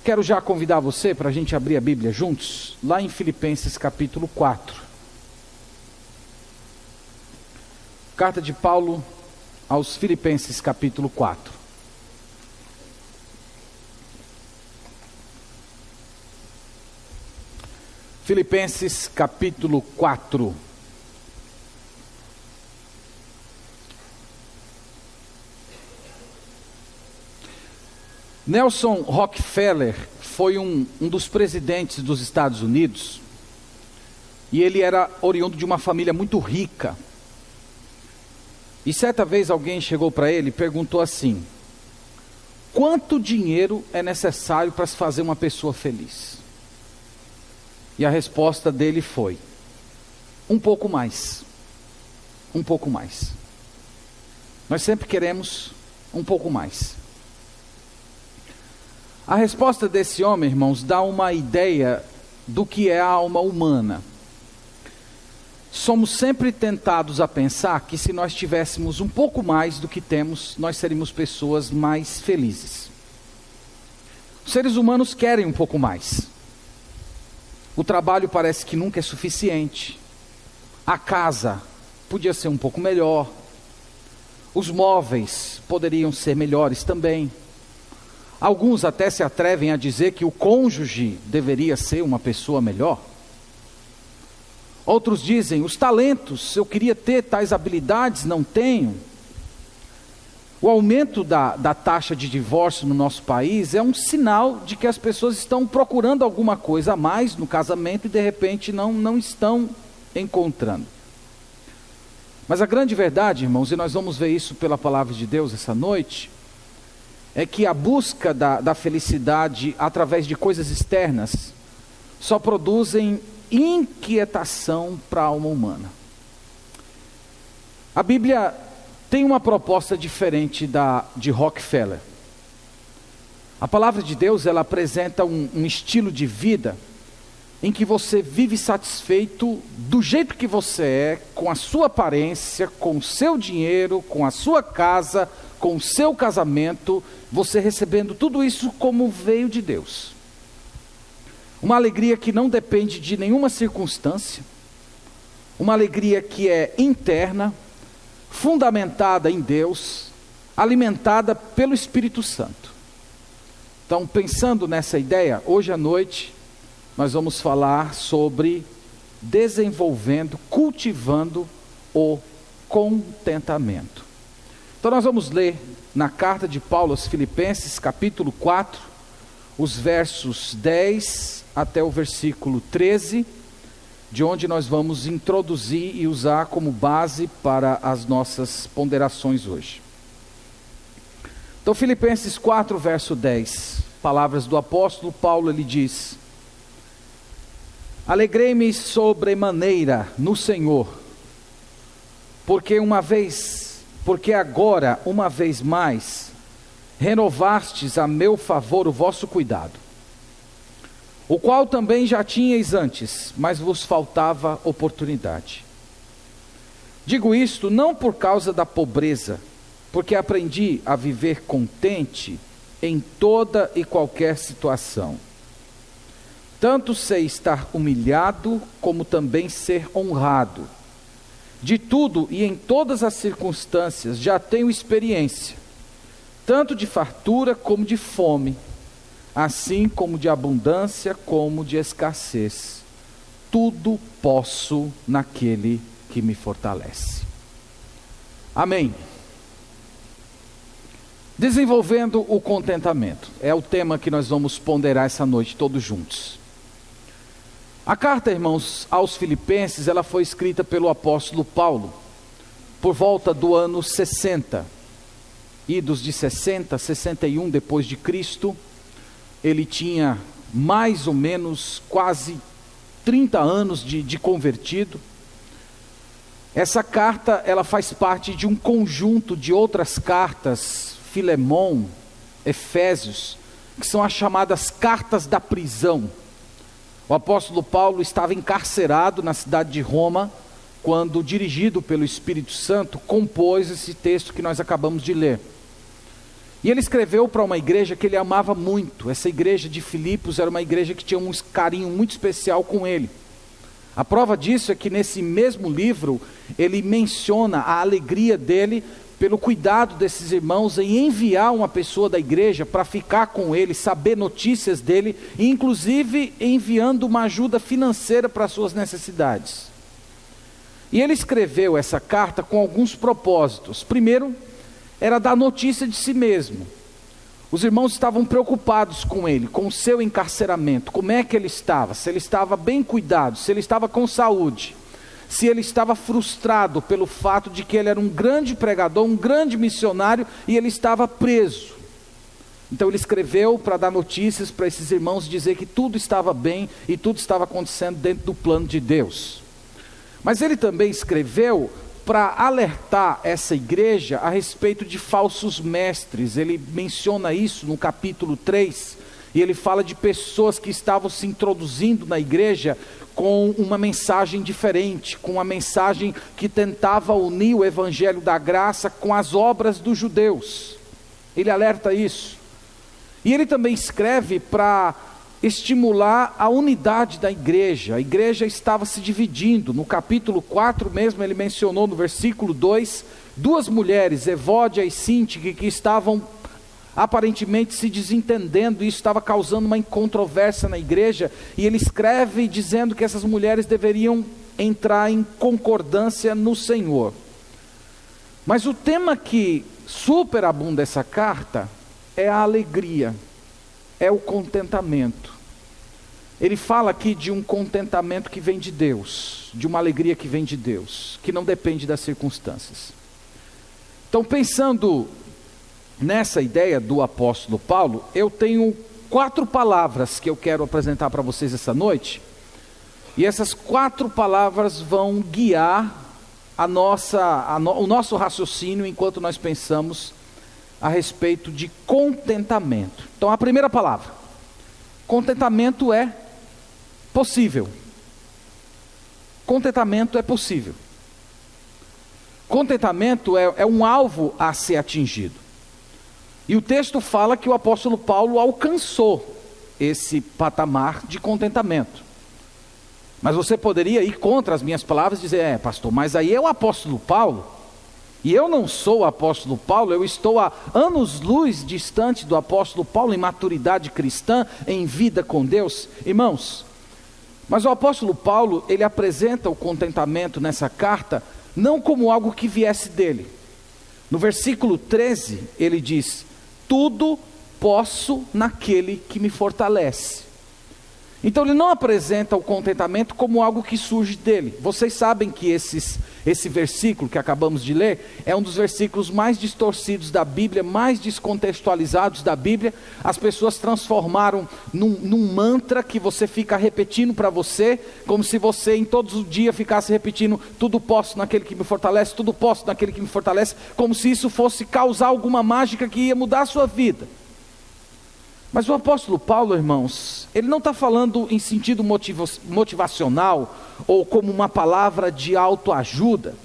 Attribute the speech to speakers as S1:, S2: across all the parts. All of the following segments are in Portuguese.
S1: Quero já convidar você para a gente abrir a Bíblia juntos, lá em Filipenses capítulo 4. Carta de Paulo aos Filipenses capítulo 4. Filipenses capítulo 4. Nelson Rockefeller foi um dos presidentes dos Estados Unidos, e ele era oriundo de uma família muito rica. E certa vez alguém chegou para ele e perguntou assim: quanto dinheiro é necessário para se fazer uma pessoa feliz? E a resposta dele foi: um pouco mais. Um pouco mais. Nós sempre queremos um pouco mais. A resposta desse homem, irmãos, dá uma ideia do que é a alma humana. Somos sempre tentados a pensar que se nós tivéssemos um pouco mais do que temos, nós seríamos pessoas mais felizes. Os seres humanos querem um pouco mais. O trabalho parece que nunca é suficiente. A casa podia ser um pouco melhor. Os móveis poderiam ser melhores também. Alguns até se atrevem a dizer que o cônjuge deveria ser uma pessoa melhor. Outros dizem: os talentos, eu queria ter tais habilidades, não tenho. O aumento da taxa de divórcio no nosso país é um sinal de que as pessoas estão procurando alguma coisa a mais no casamento e de repente não estão encontrando. Mas a grande verdade, irmãos, e nós vamos ver isso pela palavra de Deus essa noite, é que a busca da felicidade através de coisas externas só produzem inquietação para a alma humana. A Bíblia tem uma proposta diferente de Rockefeller. A palavra de Deus, ela apresenta um estilo de vida em que você vive satisfeito do jeito que você é, com a sua aparência, com o seu dinheiro, com a sua casa, com o seu casamento, você recebendo tudo isso como veio de Deus. Uma alegria que não depende de nenhuma circunstância, uma alegria que é interna, fundamentada em Deus, alimentada pelo Espírito Santo. Então, pensando nessa ideia, hoje à noite nós vamos falar sobre desenvolvendo, cultivando o contentamento. Então nós vamos ler na carta de Paulo aos Filipenses, capítulo 4, os versos 10 até o versículo 13, de onde nós vamos introduzir e usar como base para as nossas ponderações hoje. Então, Filipenses 4, verso 10, palavras do apóstolo Paulo, ele diz: alegrei-me sobremaneira no Senhor, porque agora, uma vez mais, renovastes a meu favor o vosso cuidado, o qual também já tinhais antes, mas vos faltava oportunidade. Digo isto não por causa da pobreza, porque aprendi a viver contente em toda e qualquer situação. Tanto sei estar humilhado, como também ser honrado. De tudo e em todas as circunstâncias já tenho experiência, tanto de fartura como de fome, assim como de abundância como de escassez. Tudo posso naquele que me fortalece. Amém. Desenvolvendo o contentamento é o tema que nós vamos ponderar essa noite todos juntos. A carta, irmãos, aos Filipenses, ela foi escrita pelo apóstolo Paulo por volta do ano 60, idos de 60, 61 depois de Cristo. Ele tinha mais ou menos quase 30 anos de convertido. Essa carta, ela faz parte de um conjunto de outras cartas, Filemão, Efésios, que são as chamadas cartas da prisão. O apóstolo Paulo estava encarcerado na cidade de Roma, quando, dirigido pelo Espírito Santo, compôs esse texto que nós acabamos de ler. E ele escreveu para uma igreja que ele amava muito. Essa igreja de Filipos era uma igreja que tinha um carinho muito especial com ele. A prova disso é que nesse mesmo livro, ele menciona a alegria dele pelo cuidado desses irmãos em enviar uma pessoa da igreja para ficar com ele, saber notícias dele, e inclusive enviando uma ajuda financeira para as suas necessidades. E ele escreveu essa carta com alguns propósitos. Primeiro, era dar notícia de si mesmo. Os irmãos estavam preocupados com ele, com o seu encarceramento, como é que ele estava, se ele estava bem cuidado, se ele estava com saúde, se ele estava frustrado pelo fato de que ele era um grande pregador, um grande missionário, e ele estava preso. Então ele escreveu para dar notícias para esses irmãos, dizer que tudo estava bem e tudo estava acontecendo dentro do plano de Deus. Mas ele também escreveu para alertar essa igreja a respeito de falsos mestres. Ele menciona isso no capítulo 3, e ele fala de pessoas que estavam se introduzindo na igreja com uma mensagem diferente, com uma mensagem que tentava unir o evangelho da graça com as obras dos judeus. Ele alerta isso. E ele também escreve para estimular a unidade da igreja. A igreja estava se dividindo. No capítulo 4 mesmo, ele mencionou no versículo 2, duas mulheres, Evódia e Sintique, que estavam aparentemente se desentendendo, e isso estava causando uma controvérsia na igreja, e ele escreve dizendo que essas mulheres deveriam entrar em concordância no Senhor. Mas o tema que superabunda essa carta é a alegria, é o contentamento. Ele fala aqui de um contentamento que vem de Deus, de uma alegria que vem de Deus, que não depende das circunstâncias. Então, pensando nessa ideia do apóstolo Paulo, eu tenho 4 palavras que eu quero apresentar para vocês essa noite, e essas 4 palavras vão guiar o nosso raciocínio enquanto nós pensamos a respeito de contentamento. Então, a primeira palavra: contentamento é possível. Contentamento é possível. Contentamento é um alvo a ser atingido. E o texto fala que o apóstolo Paulo alcançou esse patamar de contentamento. Mas você poderia ir contra as minhas palavras e dizer: pastor, mas aí é o apóstolo Paulo, e eu não sou o apóstolo Paulo, eu estou a anos-luz distante do apóstolo Paulo em maturidade cristã, em vida com Deus. Irmãos, mas o apóstolo Paulo, ele apresenta o contentamento nessa carta, não como algo que viesse dele. No versículo 13, ele diz: tudo posso naquele que me fortalece. Então ele não apresenta o contentamento como algo que surge dele. Vocês sabem que esse versículo que acabamos de ler é um dos versículos mais distorcidos da Bíblia, mais descontextualizados da Bíblia. As pessoas transformaram num mantra que você fica repetindo para você, como se você em todos os dias ficasse repetindo: tudo posso naquele que me fortalece, tudo posso naquele que me fortalece, como se isso fosse causar alguma mágica que ia mudar a sua vida. Mas o apóstolo Paulo, irmãos, ele não está falando em sentido motivacional ou como uma palavra de autoajuda.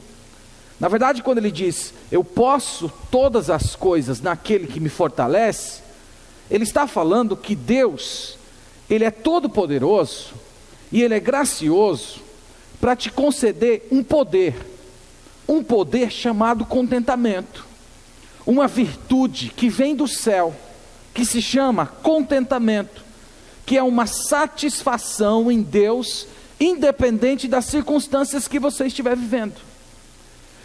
S1: Na verdade, quando ele diz: eu posso todas as coisas naquele que me fortalece, ele está falando que Deus, ele é todo poderoso e ele é gracioso para te conceder um poder chamado contentamento, uma virtude que vem do céu, que se chama contentamento, que é uma satisfação em Deus, independente das circunstâncias que você estiver vivendo.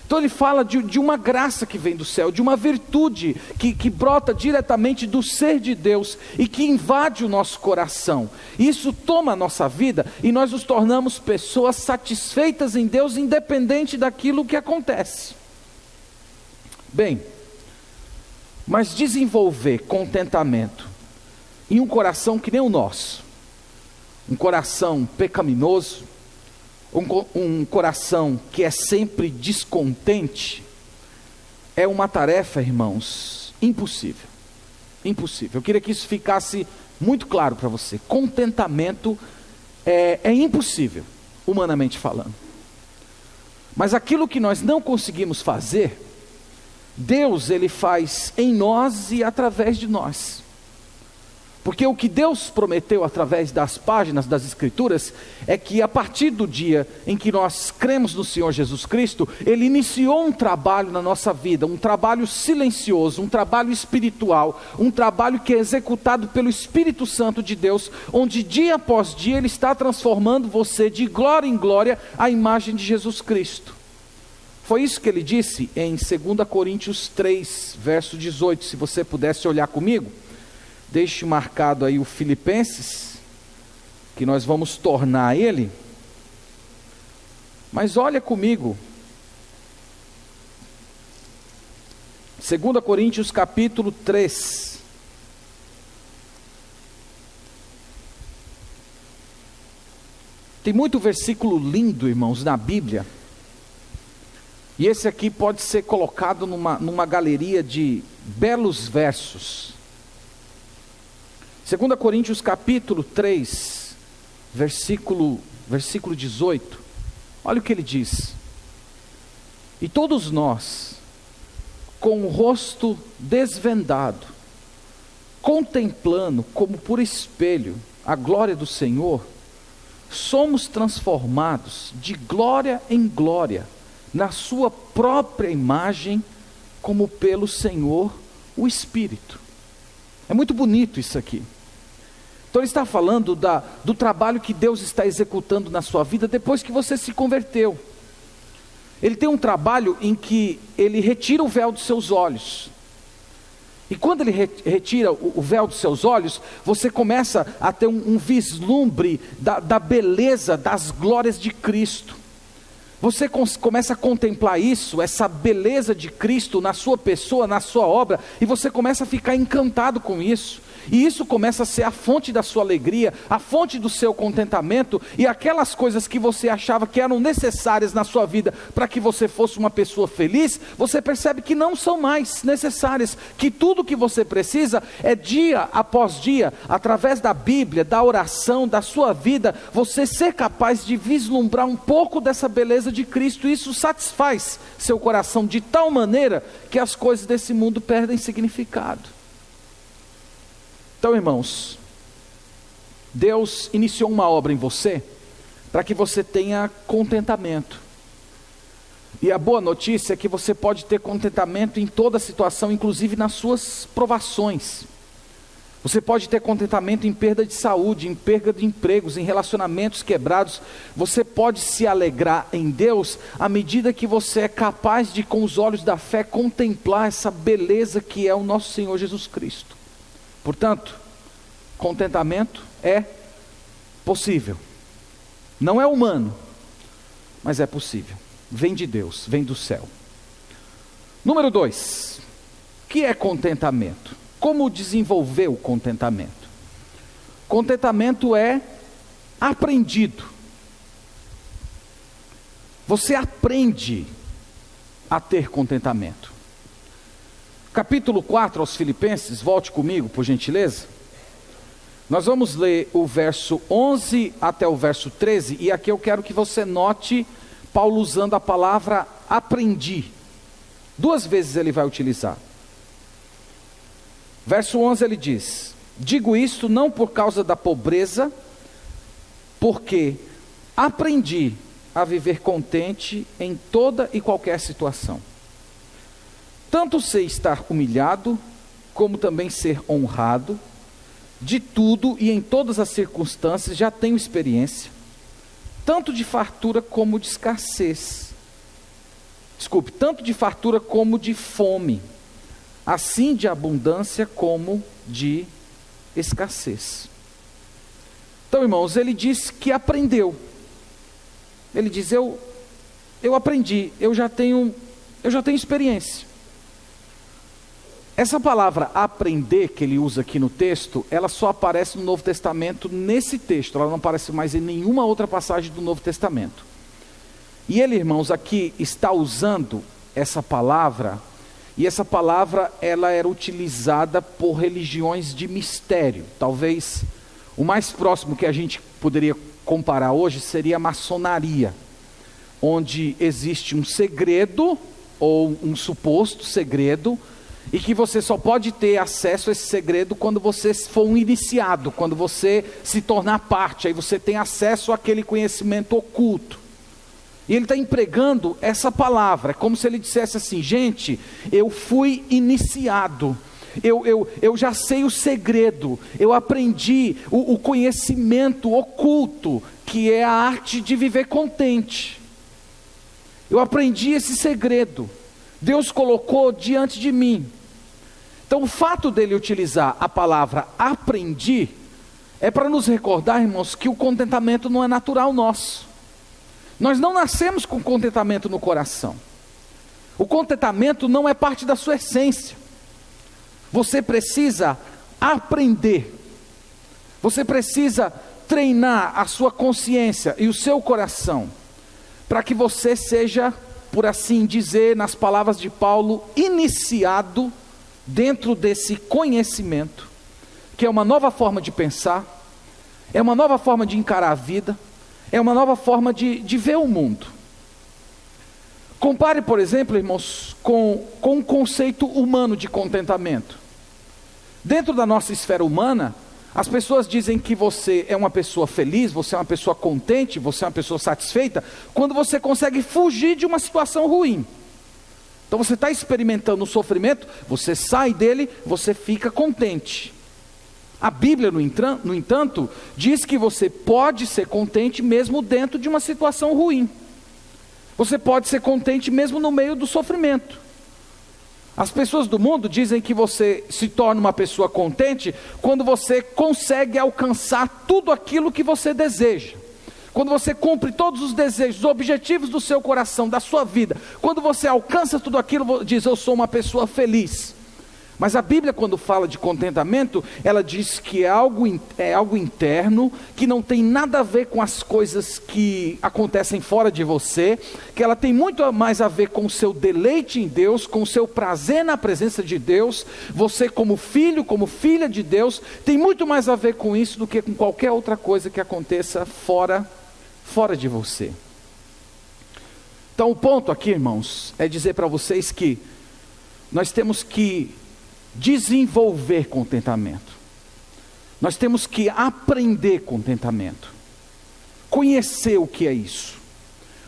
S1: Então ele fala de uma graça que vem do céu, de uma virtude que brota diretamente do ser de Deus e que invade o nosso coração. Isso toma a nossa vida e nós nos tornamos pessoas satisfeitas em Deus, independente daquilo que acontece. Bem, mas desenvolver contentamento em um coração que nem o nosso, um coração pecaminoso, um coração que é sempre descontente, é uma tarefa, irmãos, impossível. Impossível. Eu queria que isso ficasse muito claro para você. Contentamento é impossível, humanamente falando. Mas aquilo que nós não conseguimos fazer Deus, Ele faz em nós e através de nós. Porque o que Deus prometeu através das páginas das Escrituras é que a partir do dia em que nós cremos no Senhor Jesus Cristo, Ele iniciou um trabalho na nossa vida, um trabalho silencioso, um trabalho espiritual, um trabalho que é executado pelo Espírito Santo de Deus, onde dia após dia Ele está transformando você de glória em glória à imagem de Jesus Cristo. Foi isso que Ele disse em 2 Coríntios 3, verso 18, se você pudesse olhar comigo. Deixe marcado aí o Filipenses, que nós vamos tornar ele. Mas olha comigo. 2 Coríntios capítulo 3. Tem muito versículo lindo, irmãos, na Bíblia. E esse aqui pode ser colocado numa galeria de belos versos. 2 Coríntios capítulo 3, versículo 18, olha o que ele diz: e todos nós, com o rosto desvendado, contemplando como por espelho a glória do Senhor, somos transformados de glória em glória, na sua própria imagem, como pelo Senhor o Espírito. É muito bonito isso aqui. Então ele está falando do trabalho que Deus está executando na sua vida depois que você se converteu. Ele tem um trabalho em que ele retira o véu dos seus olhos. E quando ele retira o véu dos seus olhos, você começa a ter um vislumbre da beleza, das glórias de Cristo. Você começa a contemplar isso, essa beleza de Cristo na sua pessoa, na sua obra, e você começa a ficar encantado com isso. E isso começa a ser a fonte da sua alegria, a fonte do seu contentamento, e aquelas coisas que você achava que eram necessárias na sua vida para que você fosse uma pessoa feliz, você percebe que não são mais necessárias, que tudo que você precisa é dia após dia, através da Bíblia, da oração, da sua vida, você ser capaz de vislumbrar um pouco dessa beleza de Cristo. E isso satisfaz seu coração de tal maneira que as coisas desse mundo perdem significado. Então, irmãos, Deus iniciou uma obra em você para que você tenha contentamento. E a boa notícia é que você pode ter contentamento em toda situação, inclusive nas suas provações. Você pode ter contentamento em perda de saúde, em perda de empregos, em relacionamentos quebrados. Você pode se alegrar em Deus à medida que você é capaz de, com os olhos da fé, contemplar essa beleza que é o nosso Senhor Jesus Cristo. Portanto, contentamento é possível. Não é humano, mas é possível. Vem de Deus, vem do céu. Número 2, o que é contentamento? Como desenvolver o contentamento? Contentamento é aprendido. Você aprende a ter contentamento. Capítulo 4 aos Filipenses, volte comigo, por gentileza. Nós vamos ler o verso 11 até o verso 13, e aqui eu quero que você note Paulo usando a palavra aprendi. 2 vezes ele vai utilizar. Verso 11 ele diz: digo isto não por causa da pobreza, porque aprendi a viver contente em toda e qualquer situação. Tanto sei estar humilhado, como também ser honrado. De tudo e em todas as circunstâncias já tenho experiência, tanto de fartura como de escassez. Tanto de fartura como de fome, assim de abundância como de escassez. Então, irmãos, ele diz que aprendeu. Ele diz, eu aprendi, eu já tenho experiência. Essa palavra aprender que ele usa aqui no texto, ela só aparece no Novo Testamento nesse texto, ela não aparece mais em nenhuma outra passagem do Novo Testamento. E ele, irmãos, aqui está usando essa palavra, e essa palavra ela era utilizada por religiões de mistério. Talvez o mais próximo que a gente poderia comparar hoje seria a maçonaria, onde existe um segredo ou um suposto segredo, e que você só pode ter acesso a esse segredo quando você for um iniciado, quando você se tornar parte, aí você tem acesso àquele conhecimento oculto. E ele está empregando essa palavra, é como se ele dissesse assim: gente, eu fui iniciado, eu já sei o segredo, eu aprendi o conhecimento oculto, que é a arte de viver contente. Eu aprendi esse segredo, Deus colocou diante de mim. Então o fato dele utilizar a palavra aprendi, é para nos recordar, irmãos, que o contentamento não é natural nosso. Nós não nascemos com contentamento no coração. O contentamento não é parte da sua essência. Você precisa aprender. Você precisa treinar a sua consciência e o seu coração, para que você seja, por assim dizer, nas palavras de Paulo, iniciado dentro desse conhecimento, que é uma nova forma de pensar, é uma nova forma de encarar a vida, é uma nova forma de ver o mundo. Compare, por exemplo, irmãos, com um conceito humano de contentamento. Dentro da nossa esfera humana, as pessoas dizem que você é uma pessoa feliz, você é uma pessoa contente, você é uma pessoa satisfeita, quando você consegue fugir de uma situação ruim. Então você está experimentando o sofrimento, você sai dele, você fica contente. A Bíblia, no entanto, diz que você pode ser contente mesmo dentro de uma situação ruim. Você pode ser contente mesmo no meio do sofrimento. As pessoas do mundo dizem que você se torna uma pessoa contente quando você consegue alcançar tudo aquilo que você deseja. Quando você cumpre todos os desejos, os objetivos do seu coração, da sua vida. Quando você alcança tudo aquilo, diz: eu sou uma pessoa feliz. Mas a Bíblia, quando fala de contentamento, ela diz que é algo interno, que não tem nada a ver com as coisas que acontecem fora de você, que ela tem muito mais a ver com o seu deleite em Deus, com o seu prazer na presença de Deus. Você como filho, como filha de Deus, tem muito mais a ver com isso do que com qualquer outra coisa que aconteça fora de você. Então o ponto aqui, irmãos, é dizer para vocês que nós temos que desenvolver contentamento. Nós temos que aprender contentamento. Conhecer o que é isso.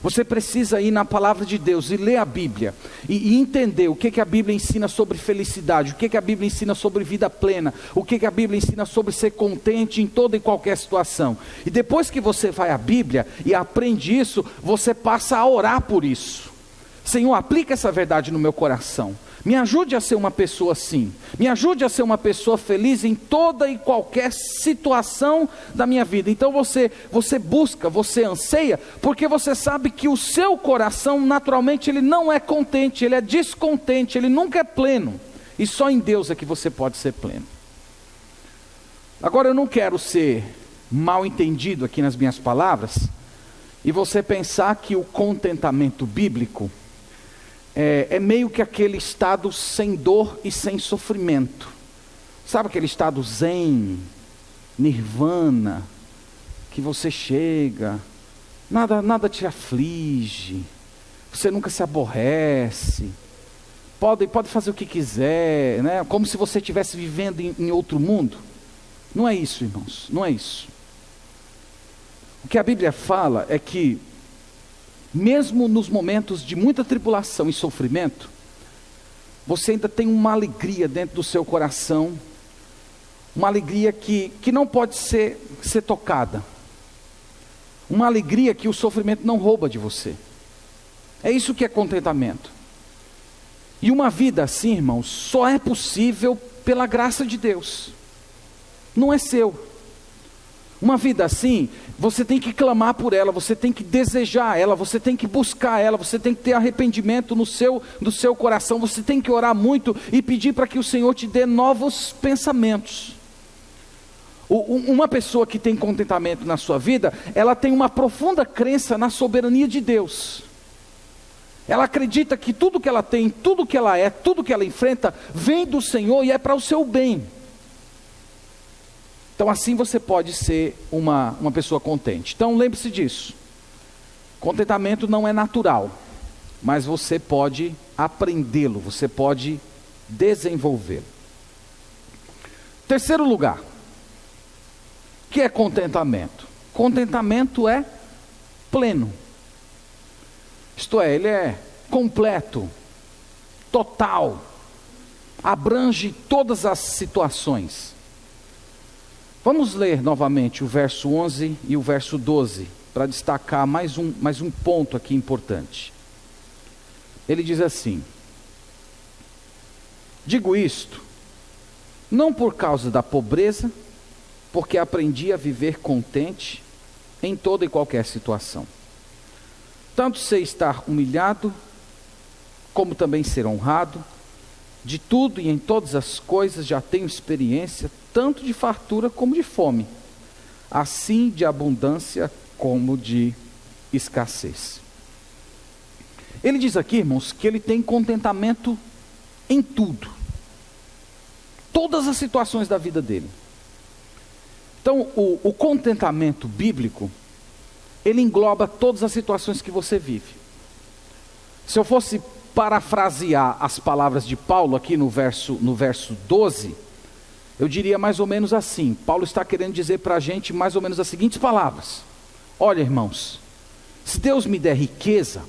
S1: Você precisa ir na palavra de Deus e ler a Bíblia e entender o que a Bíblia ensina sobre felicidade, o que a Bíblia ensina sobre vida plena, o que a Bíblia ensina sobre ser contente em toda e qualquer situação. E depois que você vai à Bíblia e aprende isso, você passa a orar por isso. Senhor, aplica essa verdade no meu coração. Me ajude a ser uma pessoa assim. Me ajude a ser uma pessoa feliz em toda e qualquer situação da minha vida. Então você busca, você anseia, porque você sabe que o seu coração naturalmente ele não é contente, ele é descontente, ele nunca é pleno. E só em Deus é que você pode ser pleno. Agora eu não quero ser mal entendido aqui nas minhas palavras, e você pensar que o contentamento bíblico é meio que aquele estado sem dor e sem sofrimento. Sabe aquele estado zen, nirvana, que você chega, nada te aflige, você nunca se aborrece, pode fazer o que quiser, né? Como se você estivesse vivendo em outro mundo. Não é isso, irmãos, não é isso. O que a Bíblia fala é que mesmo nos momentos de muita tribulação e sofrimento, você ainda tem uma alegria dentro do seu coração, uma alegria que não pode ser tocada, uma alegria que o sofrimento não rouba de você. É isso que é contentamento. E uma vida assim, irmãos, só é possível pela graça de Deus, não é seu. Uma vida assim, você tem que clamar por ela, você tem que desejar ela, você tem que buscar ela, você tem que ter arrependimento no seu coração, você tem que orar muito e pedir para que o Senhor te dê novos pensamentos. Uma pessoa que tem contentamento na sua vida, ela tem uma profunda crença na soberania de Deus. Ela acredita que tudo que ela tem, tudo que ela é, tudo que ela enfrenta, vem do Senhor e é para o seu bem. Então assim você pode ser uma pessoa contente. Então lembre-se disso. Contentamento não é natural. mas você pode aprendê-lo, você pode desenvolvê-lo. Terceiro lugar, que é contentamento. Contentamento é pleno. Isto é, ele é completo, total, abrange todas as situações. Vamos ler novamente o verso 11 e o verso 12, para destacar mais um ponto aqui importante. Ele diz assim: digo isto, não por causa da pobreza, porque aprendi a viver contente em toda e qualquer situação. Tanto sei estar humilhado, como também ser honrado. De tudo e em todas as coisas já tenho experiência, tanto de fartura como de fome, assim de abundância como de escassez. Ele diz aqui, irmãos, que ele tem contentamento em tudo. Todas as situações da vida dele. Então, o contentamento bíblico, ele engloba todas as situações que você vive. Se eu fosse parafrasear as palavras de Paulo aqui no verso 12, eu diria mais ou menos assim. Paulo está querendo dizer para a gente mais ou menos as seguintes palavras: olha, irmãos, se Deus me der riqueza,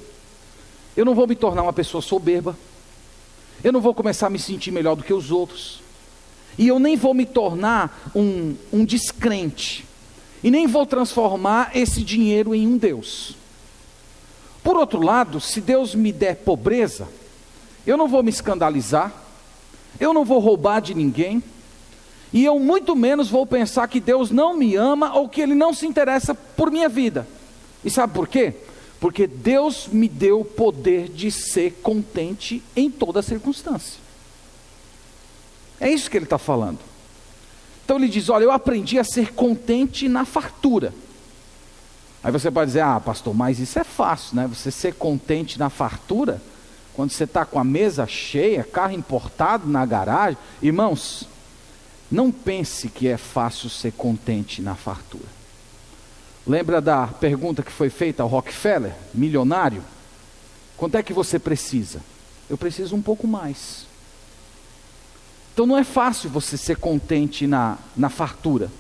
S1: eu não vou me tornar uma pessoa soberba, eu não vou começar a me sentir melhor do que os outros, e eu nem vou me tornar um descrente, e nem vou transformar esse dinheiro em um Deus. Por outro lado, se Deus me der pobreza, eu não vou me escandalizar, eu não vou roubar de ninguém, e eu muito menos vou pensar que Deus não me ama ou que Ele não se interessa por minha vida. E sabe por quê? Porque Deus me deu o poder de ser contente em toda circunstância. É isso que ele está falando. Então ele diz: olha, eu aprendi a ser contente na fartura. Aí você pode dizer: ah, pastor, mas isso é fácil, né? Você ser contente na fartura, quando você está com a mesa cheia, carro importado na garagem. Irmãos, não pense que é fácil ser contente na fartura. Lembra da pergunta que foi feita ao Rockefeller, milionário? Quanto é que você precisa? Eu preciso um pouco mais. Então não é fácil você ser contente na fartura.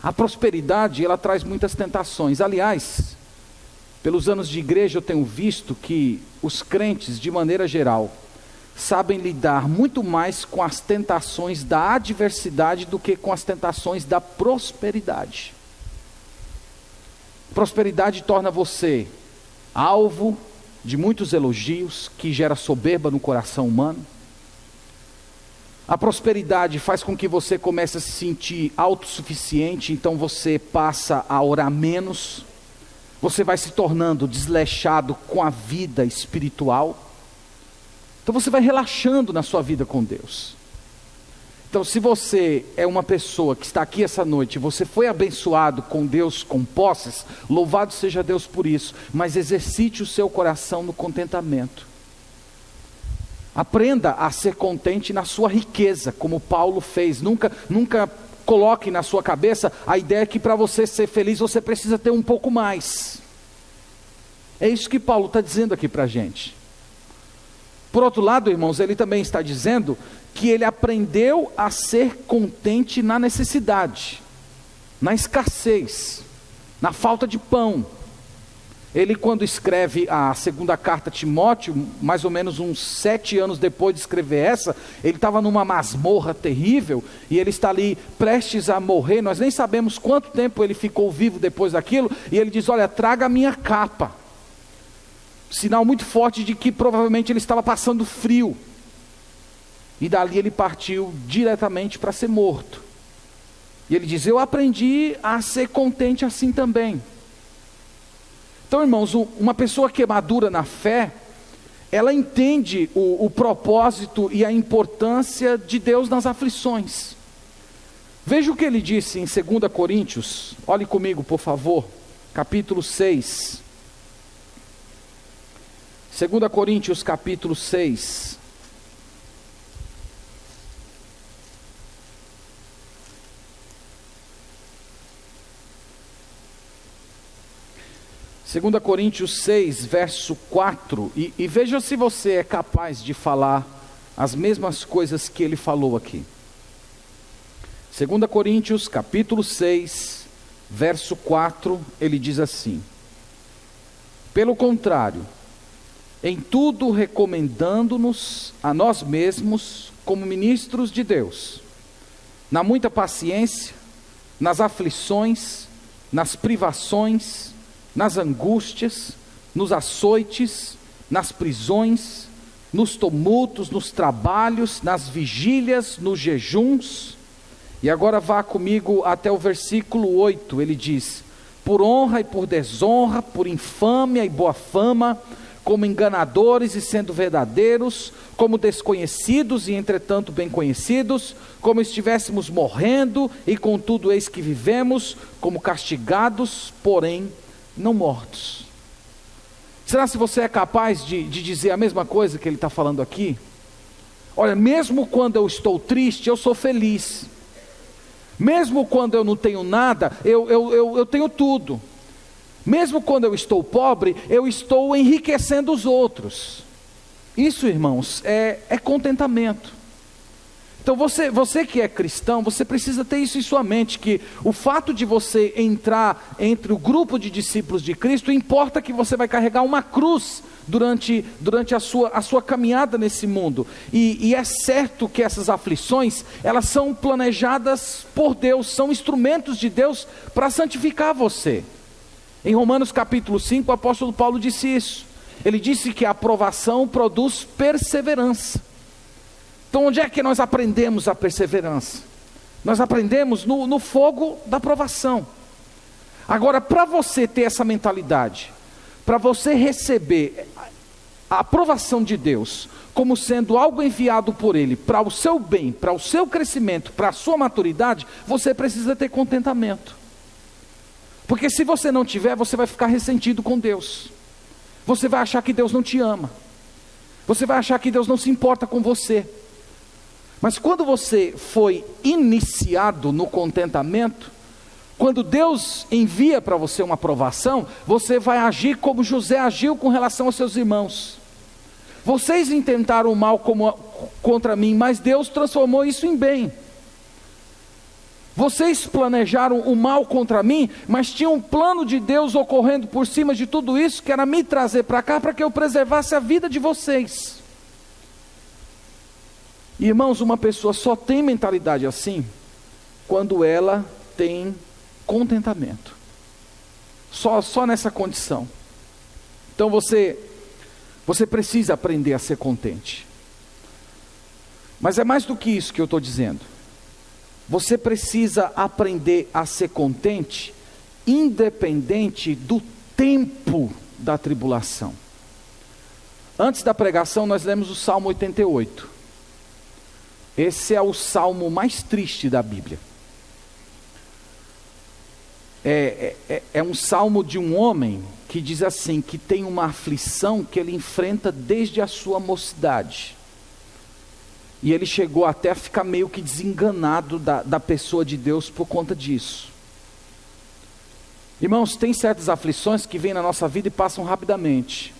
S1: A prosperidade, ela traz muitas tentações. Aliás, pelos anos de igreja eu tenho visto que os crentes, de maneira geral, sabem lidar muito mais com as tentações da adversidade do que com as tentações da prosperidade. Prosperidade torna você alvo de muitos elogios, que gera soberba no coração humano. A prosperidade faz com que você comece a se sentir autossuficiente, então você passa a orar menos, você vai se tornando desleixado com a vida espiritual, então você vai relaxando na sua vida com Deus. Então, se você é uma pessoa que está aqui essa noite, você foi abençoado com Deus, com posses, louvado seja Deus por isso, mas exercite o seu coração no contentamento. Aprenda a ser contente na sua riqueza, como Paulo fez. Nunca coloque na sua cabeça a ideia que para você ser feliz você precisa ter um pouco mais. É isso que Paulo está dizendo aqui para a gente. Por outro lado, irmãos, ele também está dizendo que ele aprendeu a ser contente na necessidade, na escassez, na falta de pão. Ele, quando escreve a segunda carta a Timóteo, mais ou menos uns 7 anos depois de escrever essa, ele estava numa masmorra terrível, e ele está ali prestes a morrer. Nós nem sabemos quanto tempo ele ficou vivo depois daquilo, e ele diz: olha, traga a minha capa. Sinal muito forte de que provavelmente ele estava passando frio. E dali ele partiu diretamente para ser morto. E ele diz: eu aprendi a ser contente assim também. Então, irmãos, uma pessoa que é madura na fé, ela entende o propósito e a importância de Deus nas aflições. Veja o que ele disse em 2 Coríntios, olhe comigo por favor, capítulo 6. 2 Coríntios capítulo 6. 2 Coríntios 6, verso 4, e veja se você é capaz de falar as mesmas coisas que ele falou aqui. 2 Coríntios, capítulo 6, verso 4, ele diz assim: pelo contrário, em tudo recomendando-nos a nós mesmos como ministros de Deus, na muita paciência, nas aflições, nas privações, nas angústias, nos açoites, nas prisões, nos tumultos, nos trabalhos, nas vigílias, nos jejuns. E agora vá comigo até o versículo 8, ele diz: por honra e por desonra, por infâmia e boa fama, como enganadores e sendo verdadeiros, como desconhecidos e entretanto bem conhecidos, como estivéssemos morrendo e contudo eis que vivemos, como castigados, porém não mortos. Será se você é capaz de dizer a mesma coisa que ele está falando aqui? Olha, mesmo quando eu estou triste, eu sou feliz. Mesmo quando eu não tenho nada, eu tenho tudo. Mesmo quando eu estou pobre, eu estou enriquecendo os outros. Isso, irmãos, é contentamento. Então você que é cristão, você precisa ter isso em sua mente, que o fato de você entrar entre o grupo de discípulos de Cristo, importa que você vai carregar uma cruz durante a sua caminhada nesse mundo. E é certo que essas aflições, elas são planejadas por Deus, são instrumentos de Deus para santificar você. Em Romanos capítulo 5, o apóstolo Paulo disse isso. Ele disse que a aprovação produz perseverança. Então onde é que nós aprendemos a perseverança? Nós aprendemos no fogo da aprovação. Agora, para você ter essa mentalidade, para você receber a aprovação de Deus como sendo algo enviado por Ele para o seu bem, para o seu crescimento, para a sua maturidade, você precisa ter contentamento. Porque se você não tiver, você vai ficar ressentido com Deus. Você vai achar que Deus não te ama. Você vai achar que Deus não se importa com você. Mas quando você foi iniciado no contentamento, quando Deus envia para você uma aprovação, você vai agir como José agiu com relação aos seus irmãos. Vocês intentaram o mal contra mim, mas Deus transformou isso em bem. Vocês planejaram o mal contra mim, mas tinha um plano de Deus ocorrendo por cima de tudo isso, que era me trazer para cá, para que eu preservasse a vida de vocês. Irmãos, uma pessoa só tem mentalidade assim, quando ela tem contentamento. Só nessa condição. Então você precisa aprender a ser contente. Mas é mais do que isso que eu estou dizendo. Você precisa aprender a ser contente, independente do tempo da tribulação. Antes da pregação, nós lemos o Salmo 88. Esse é o salmo mais triste da Bíblia. É um salmo de um homem que diz assim, que tem uma aflição que ele enfrenta desde a sua mocidade. E ele chegou até a ficar meio que desenganado da pessoa de Deus por conta disso. Irmãos, tem certas aflições que vêm na nossa vida e passam rapidamente.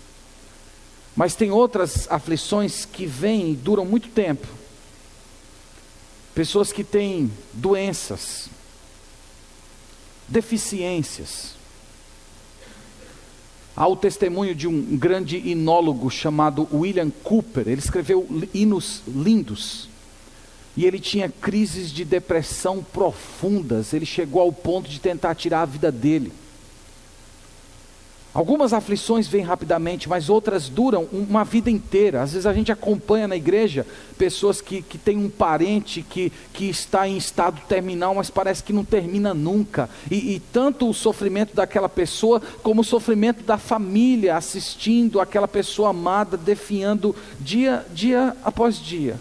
S1: Mas tem outras aflições que vêm e duram muito tempo. Pessoas que têm doenças, deficiências. Há o testemunho de um grande inólogo chamado William Cooper. Ele escreveu hinos lindos. E ele tinha crises de depressão profundas. Ele chegou ao ponto de tentar tirar a vida dele. Algumas aflições vêm rapidamente, mas outras duram uma vida inteira. Às vezes a gente acompanha na igreja pessoas que têm um parente que está em estado terminal, mas parece que não termina nunca. E tanto o sofrimento daquela pessoa, como o sofrimento da família, assistindo aquela pessoa amada, definhando dia após dia.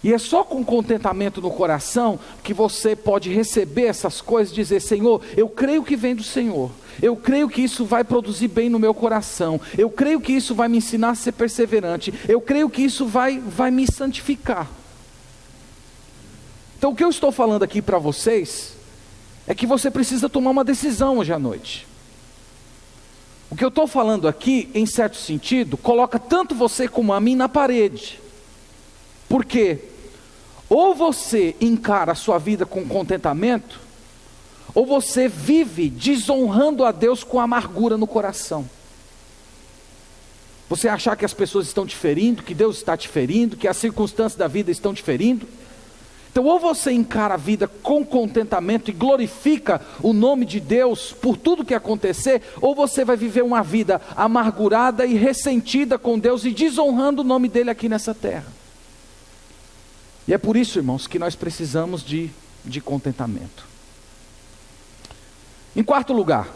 S1: E é só com contentamento no coração que você pode receber essas coisas e dizer: Senhor, eu creio que vem do Senhor. Eu creio que isso vai produzir bem no meu coração. Eu creio que isso vai me ensinar a ser perseverante. Eu creio que isso vai me santificar. Então o que eu estou falando aqui para vocês é que você precisa tomar uma decisão hoje à noite. O que eu estou falando aqui, em certo sentido, coloca tanto você como a mim na parede. Por quê? Ou você encara a sua vida com contentamento, ou você vive desonrando a Deus com amargura no coração. Você achar que as pessoas estão te ferindo, que Deus está te ferindo, que as circunstâncias da vida estão te ferindo. Então, ou você encara a vida com contentamento e glorifica o nome de Deus por tudo que acontecer, ou você vai viver uma vida amargurada e ressentida com Deus e desonrando o nome dele aqui nessa terra. E é por isso, irmãos, que nós precisamos de contentamento. Em quarto lugar,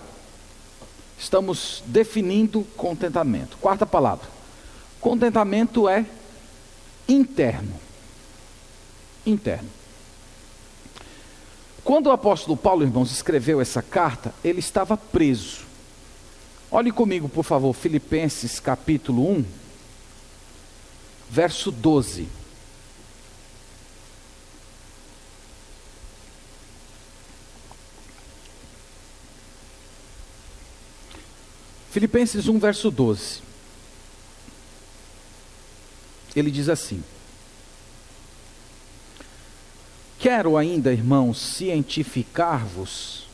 S1: estamos definindo contentamento. Quarta palavra: contentamento é interno. Interno. Quando o apóstolo Paulo, irmãos, escreveu essa carta, ele estava preso. Olhe comigo, por favor, Filipenses capítulo 1, verso 12. Filipenses 1, verso 12. Ele diz assim: quero ainda, irmãos, cientificar-vos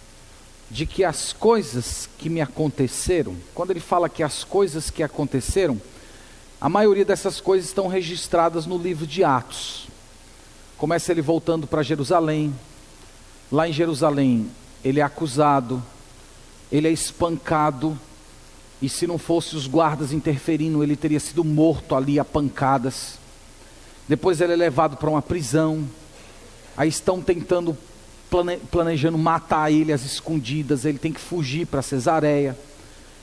S1: de que as coisas que me aconteceram, quando ele fala que as coisas que aconteceram, a maioria dessas coisas estão registradas no livro de Atos. Começa ele voltando para Jerusalém. Lá em Jerusalém, ele é acusado, ele é espancado, e se não fosse os guardas interferindo, ele teria sido morto ali a pancadas. Depois ele é levado para uma prisão. Aí estão tentando, planejando matar ele às escondidas. Ele tem que fugir para Cesareia.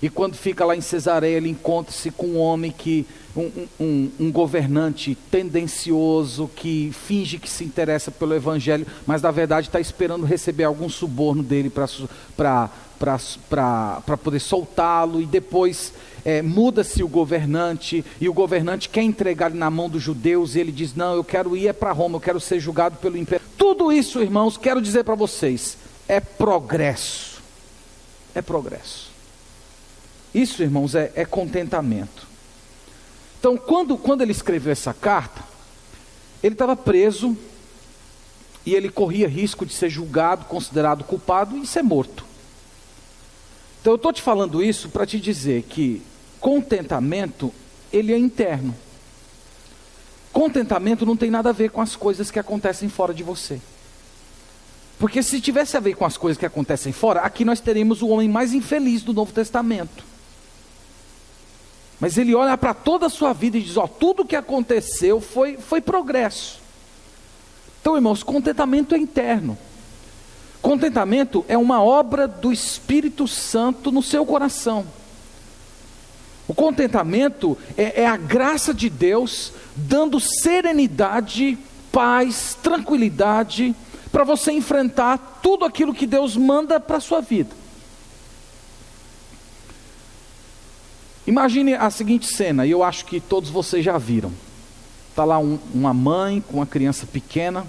S1: E quando fica lá em Cesareia, ele encontra-se com um homem que, um governante tendencioso, que finge que se interessa pelo evangelho, mas na verdade está esperando receber algum suborno dele para poder soltá-lo. E depois muda-se o governante, e o governante quer entregar ele na mão dos judeus, e ele diz: não, eu quero ir para Roma, eu quero ser julgado pelo império. Tudo isso, irmãos, quero dizer para vocês, é progresso. É progresso. Isso, irmãos, é contentamento. Então, quando ele escreveu essa carta, ele estava preso, e ele corria risco de ser julgado, considerado culpado e ser morto. Então eu estou te falando isso para te dizer que contentamento, ele é interno. Contentamento não tem nada a ver com as coisas que acontecem fora de você. Porque se tivesse a ver com as coisas que acontecem fora, aqui nós teríamos o homem mais infeliz do Novo Testamento. Mas ele olha para toda a sua vida e diz: ó, tudo que aconteceu foi progresso. Então, irmãos, contentamento é interno. Contentamento é uma obra do Espírito Santo no seu coração. O contentamento é a graça de Deus dando serenidade, paz, tranquilidade para você enfrentar tudo aquilo que Deus manda para a sua vida. Imagine a seguinte cena, e eu acho que todos vocês já viram. Está lá uma mãe com uma criança pequena,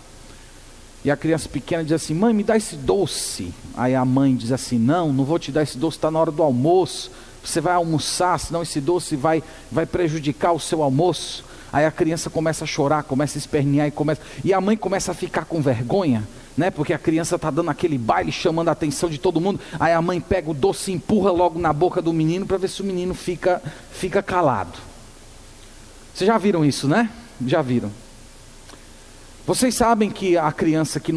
S1: e a criança pequena diz assim: mãe, me dá esse doce. Aí a mãe diz assim: não vou te dar esse doce, está na hora do almoço, você vai almoçar, senão esse doce vai prejudicar o seu almoço. Aí a criança começa a chorar, começa a espernear, e a mãe começa a ficar com vergonha, né? Porque a criança está dando aquele baile, chamando a atenção de todo mundo. Aí a mãe pega o doce e empurra logo na boca do menino, para ver se o menino fica calado. Vocês já viram isso, né? Já viram. Vocês sabem que a criança que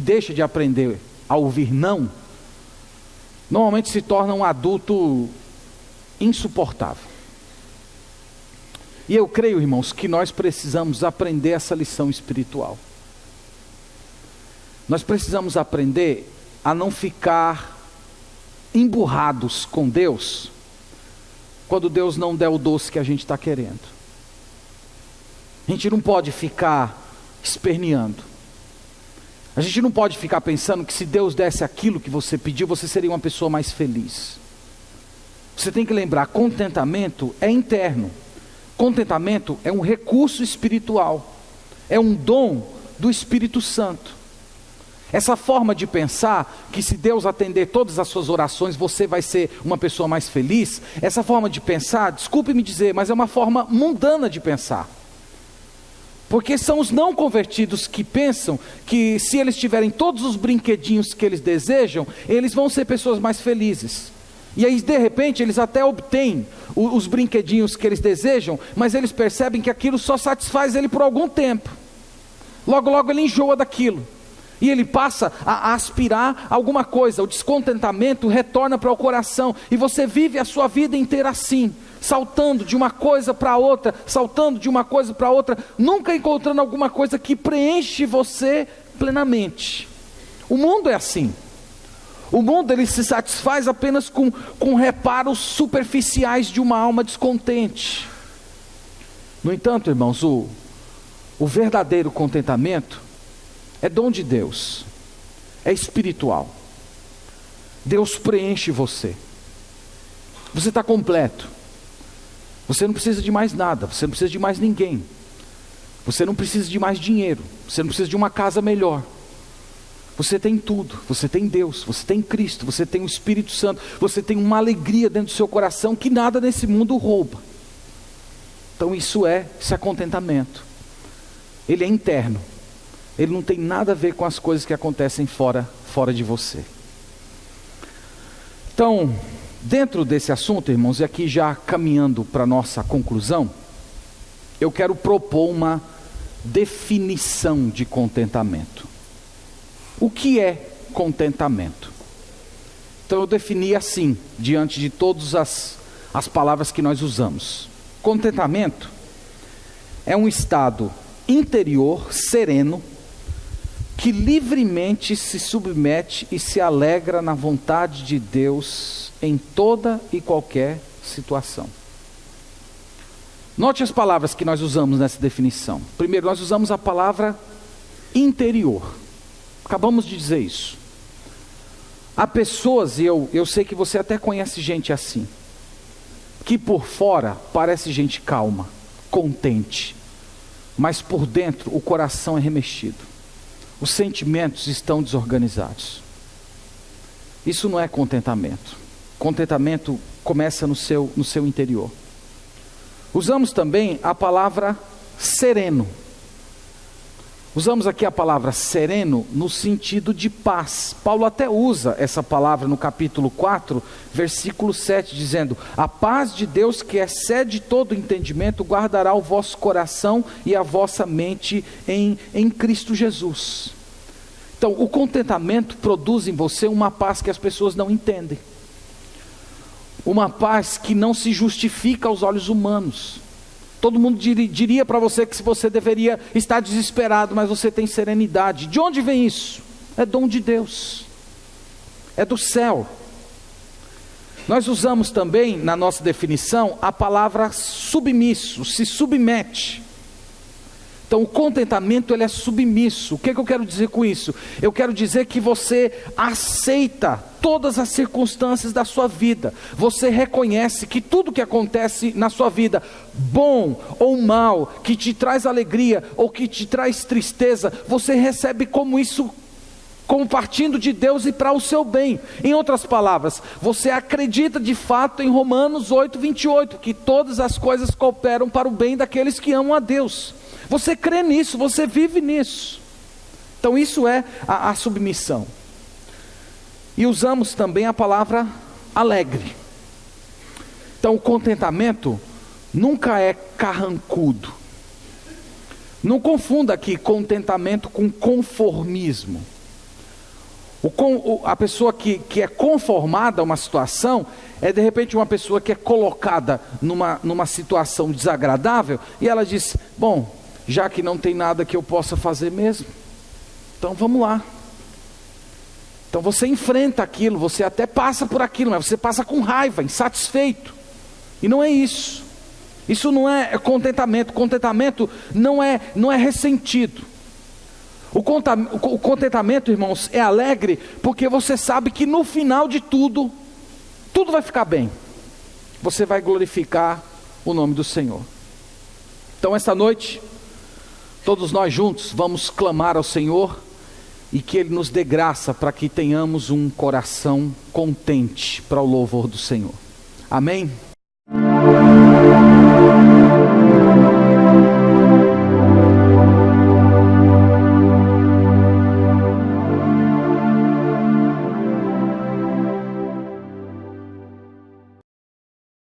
S1: deixa de aprender a ouvir não, normalmente se torna um adulto insuportável. E eu creio, irmãos, que nós precisamos aprender essa lição espiritual. Nós precisamos aprender a não ficar emburrados com Deus, quando Deus não der o doce que a gente está querendo. A gente não pode ficar esperneando. A gente não pode ficar pensando que se Deus desse aquilo que você pediu, você seria uma pessoa mais feliz. Você tem que lembrar, contentamento é interno. Contentamento é um recurso espiritual, é um dom do Espírito Santo. Essa forma de pensar, que se Deus atender todas as suas orações, você vai ser uma pessoa mais feliz, essa forma de pensar, desculpe me dizer, mas é uma forma mundana de pensar. Porque são os não convertidos que pensam que se eles tiverem todos os brinquedinhos que eles desejam, eles vão ser pessoas mais felizes. E aí de repente eles até obtêm os brinquedinhos que eles desejam, mas eles percebem que aquilo só satisfaz ele por algum tempo. Logo logo ele enjoa daquilo. E ele passa a aspirar alguma coisa, o descontentamento retorna para o coração, e você vive a sua vida inteira assim, saltando de uma coisa para outra, saltando de uma coisa para outra, nunca encontrando alguma coisa que preenche você plenamente. O mundo é assim. O mundo ele se satisfaz apenas com reparos superficiais de uma alma descontente. No entanto, irmãos, o verdadeiro contentamento é dom de Deus, é espiritual. Deus preenche você. Você está completo. Você não precisa de mais nada, você não precisa de mais ninguém. Você não precisa de mais dinheiro, você não precisa de uma casa melhor. Você tem tudo, você tem Deus, você tem Cristo, você tem o Espírito Santo, você tem uma alegria dentro do seu coração que nada nesse mundo rouba. Então isso é contentamento. Ele é interno. Ele não tem nada a ver com as coisas que acontecem fora de você. Então, dentro desse assunto, irmãos, e aqui já caminhando para a nossa conclusão, eu quero propor uma definição de contentamento. O que é contentamento? Então eu defini assim, diante de todas as palavras que nós usamos. Contentamento é um estado interior, sereno, que livremente se submete e se alegra na vontade de Deus em toda e qualquer situação. Note as palavras que nós usamos nessa definição. Primeiro, nós usamos a palavra interior. Acabamos de dizer isso. Há pessoas, e eu sei que você até conhece gente assim, que por fora parece gente calma, contente, mas por dentro o coração é remexido. Os sentimentos estão desorganizados. Isso não é contentamento. Contentamento começa no seu interior. Usamos também a palavra sereno. Usamos aqui a palavra sereno no sentido de paz. Paulo até usa essa palavra no capítulo 4, versículo 7, dizendo: a paz de Deus que excede todo entendimento guardará o vosso coração e a vossa mente em Cristo Jesus. Então o contentamento produz em você uma paz que as pessoas não entendem. Uma paz que não se justifica aos olhos humanos. Todo mundo diria para você que você deveria estar desesperado, mas você tem serenidade. De onde vem isso? É dom de Deus. É do céu. Nós usamos também, na nossa definição, a palavra submisso, se submete. Então o contentamento ele é submisso. O que eu quero dizer com isso? Eu quero dizer que você aceita todas as circunstâncias da sua vida. Você reconhece que tudo que acontece na sua vida, bom ou mal, que te traz alegria ou que te traz tristeza, você recebe como isso, como partindo de Deus e para o seu bem. Em outras palavras, você acredita de fato em Romanos 8:28, que todas as coisas cooperam para o bem daqueles que amam a Deus. Você crê nisso, você vive nisso. Então isso é a submissão. E usamos também a palavra alegre. Então o contentamento nunca é carrancudo. Não confunda aqui contentamento com conformismo. A pessoa que é conformada a uma situação é de repente uma pessoa que é colocada numa situação desagradável e ela diz: bom, já que não tem nada que eu possa fazer mesmo, então vamos lá. Então você enfrenta aquilo, você até passa por aquilo, mas você passa com raiva, insatisfeito. E não é isso. Isso não é contentamento. Contentamento não é ressentido. O contentamento, irmãos, é alegre porque você sabe que no final de tudo vai ficar bem. Você vai glorificar o nome do Senhor. Então esta noite, todos nós juntos vamos clamar ao Senhor e que Ele nos dê graça para que tenhamos um coração contente para o louvor do Senhor. Amém?